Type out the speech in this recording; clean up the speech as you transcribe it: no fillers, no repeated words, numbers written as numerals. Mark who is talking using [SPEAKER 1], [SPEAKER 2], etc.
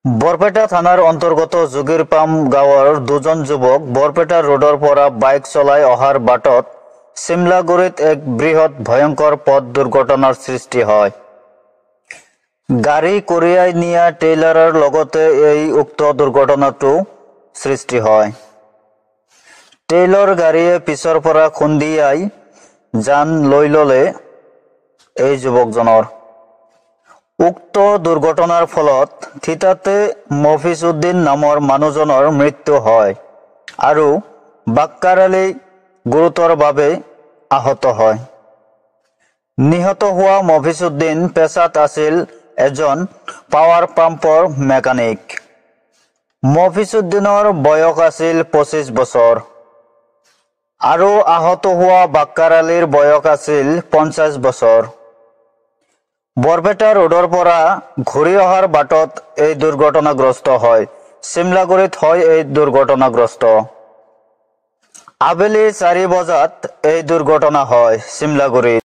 [SPEAKER 1] বৰপেটা থানাৰ অন্তৰ্গত যোগীৰপাম গাঁৱৰ দুজন যুৱক বৰপেটা ৰোডৰ পৰা বাইক চলাই অহাৰ বাটত চিমলাগুৰিত এক বৃহৎ ভয়ংকৰ পথ দুৰ্ঘটনাৰ সৃষ্টি হয়। গাড়ী কঢ়িয়াই নিয়া ট্ৰেইলাৰৰ লগতে এই উক্ত দুৰ্ঘটনাটো সৃষ্টি হয়। ট্ৰেইলাৰ গাড়ীয়ে পিছৰ পৰা খুন্দিয়াই জান লৈ ল'লে এই যুৱকজনৰ। উক্ত দুৰ্ঘটনাৰ ফলত থিতাতে মফিজ উদ্দিন নামৰ মানুহজনৰ মৃত্যু হয় আৰু বাক্কাৰ আলী গুৰুতৰভাৱে আহত হয়। নিহত হোৱা মফিজ উদ্দিন পেছাত আছিল এজন পাৱাৰ পাম্পৰ মেকানিক। মফিজ উদ্দিনৰ বয়স আছিল 25 বছৰ আৰু আহত হোৱা বাক্কাৰ আলীৰ বয়স আছিল 50 বছৰ। বৰপেটা ৰোডৰ পৰা ঘূৰি অহাৰ বাটত এই দুৰ্ঘটনাগ্ৰস্ত হয়। চিমলাগুৰিত হয় এই দুৰ্ঘটনাগ্ৰস্ত। আবেলি 4 বজাত এই দুৰ্ঘটনা হয় চিমলাগুৰিত।